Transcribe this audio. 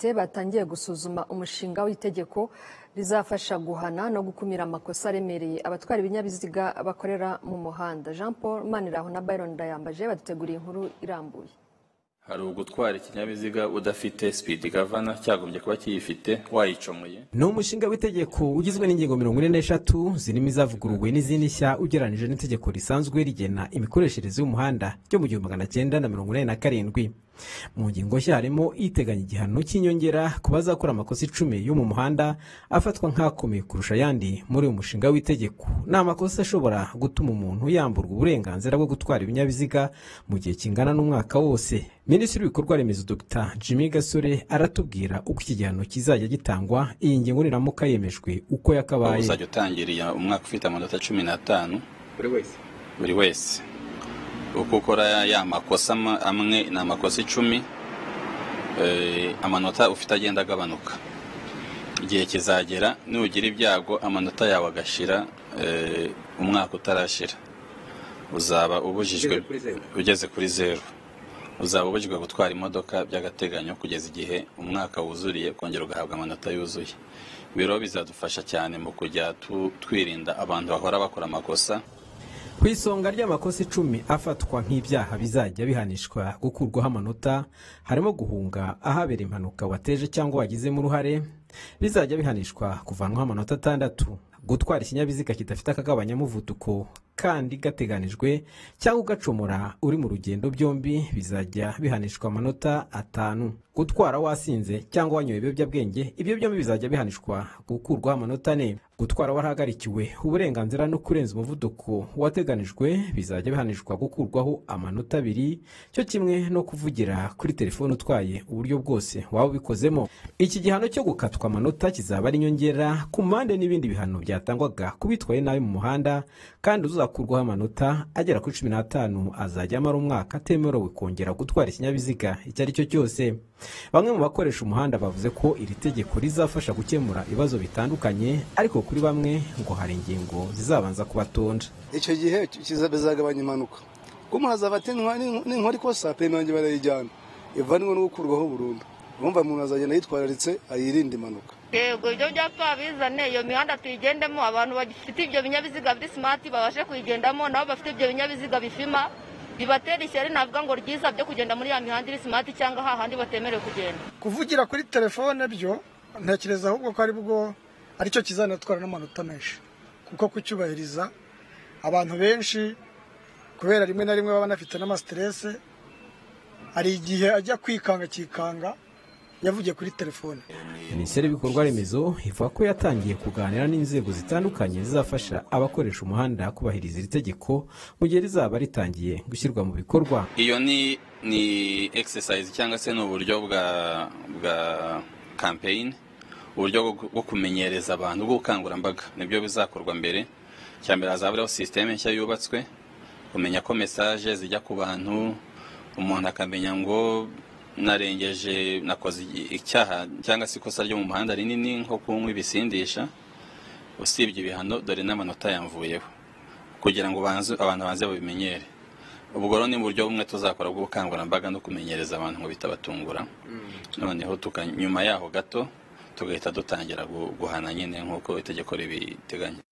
abadepite batangiye gusuzuma umushinga w'itegeko rizafasha guhana no gukumira amakosa aremereye abatwara ibinyabiziga bakorera mu muhanda. Jean Paul Maniraho na Byron Ndayambaje baduteguriye inkuru irambuye. Hari ugutwara ikinyabiziga udafite speed governor cyagombye kuba kiyifite wayicomoye. No umushinga w'itegeko ugizwe n'ingingo 43 zirimo izavuguruwe n'izindi nshya ugeranije n'itegeko risanzwe rigena imikoreshereze y'umuhanda ryo mu 1987. Mu ngingo nshya harimo iteganya igihano cy'inyongera ku bazakora amakosa 10 yo mu muhanda afatwa nk'akomeye kurusha yandi muri uyu mushinga w'itegeko. N'amakosa ashobora gutuma umuntu yamburwa uburenganzira bwo gutwara ibinyabiziga mu gihe kingana n'umwaka wose. Minisitiri w'ibikorwa remezo Dr. Jimmy Gasore aratubwira uko iki gihano kizajya gitangwa iyi ngingo niramuka yemejwe uko yakabaye. Uzajya utangiriya umwaka ufite amanota 15 buri wese. Uko ukora ya makosa amwe na makosa 10 amanota ufite agenda agabanuka. Igihe kizagera nugira ibyago amanota yawe agashira umwaka utarashira. Uzaba ubujijwe ugeze kuri 0. Uzaba ubujijwe gutwara imodoka by'agateganyo kugeza igihe umwaka wuzuriye kongera ugahabwa amanota yuzuye. Biro bizadufasha cyane mu kujya twirinda abantu bahora bakora amakosa. Ku isonga ry'amakosa 10 afatwa nk'ibyaha bizajya bihanishwa gukurwaho amanota harimo guhunga ahabera impanuka wateje cyangwa wagizemo uruhare, bizajya bihanishwa kuvanwaho amanota 6, gutwara ikinyabiziga kidafite akagabanya muvuduko kandi gateganijwe cyangwa ugacomora uri mu rugendo byombi bizajya bihanishwa amanota 5, gutwara wasinze cyangwa wanyoye ibiyobyabwenge ibyo byombi bizajya bihanishwa gukurwaho amanota 4, gutwara warahagarikiwe uburenganzira no kurenza umuvuduko wateganijwe bizajya bihanishwa gukurwaho amanota 2, cyo kimwe no kuvugira kuri telefone utwaye uburyo bwose waba ubikozemo. Iki gihano cyo gukatwa amanota kizaba ari inyongera ku mpande n'ibindi bihano byatangwaga kubitwaye nabi mu muhanda, kandi uzakurwaho amanota agera kuri 15 azajya amara umwaka atemerewe kongera gutwara ikinyabiziga icyo ari cyo cyose. Bamwe mu bakoresha umuhanda bavuze ko iri tegeko rizafasha gukemura ibibazo bitandukanye, ariko kuri bamwe ngo hari ingingo zizabanza kubatonda. Icyo gihe kizabizagabanya impanuka. Umuntu azafata n'inkora ikosa penalty barayijyana ivanwe no gukurwaho burundu. Bumva umuntu azagenda yitwararitse ayirinde impanuka. Yego ibyo byapa bizane iyo mihanda tuyigendemo abantu bagifite ibyo binyabiziga biri smart babashe kuyigendamo, nabo bafite ibyo binyabiziga bifima bibatera ishyari navuga ngo ryiza byo kugenda muri ya mihanda iri smart cyangwa hahandi batemerewe kugenda. Kuvugira kuri telefone byo ntekereza ahubwo ko ari bwo aricyo kizanatwara n'amanota menshi, kuko kucyubahiriza abantu benshi kubera rimwe na rimwe baba banafite n'amastress, hari igihe ajya kwikanga yavugiye kuri telefone. Minisiteri y'ibikorwa remezo ivuga ko yatangiye kuganira n'inzego zitandukanye zizafasha abakoresha umuhanda kubahiriza iri tegeko mu gihe rizaba ritangiye gushyirwa mu bikorwa. Iyo ni exercise cyangwa se n'uburyo bwa campaign, uburyo bwo kumenyereza abantu bw'ubukangurambaga nibyo bizakorwa mbere. Cyambere hazaburaho systeme nshya yubatswe kumenya ko message zijya ku bantu, umuntu akamenya ngo narengeje nakoze icyaha cyangwa se ikosa ryo mu muhanda rinini nko kunywa ibisindisha, usibye ibihano dore n'amanota yamvuyeho, kugira ngo abantu banze babimenyere. Ubwo rero ni buryo bumwe tuzakora bw'ubukangurambaga no kumenyereza abantu ngo bitabatungura. Noneho nyuma yaho gato tugahita dutangira guhana nyine nk'uko itegeko ribiteganya.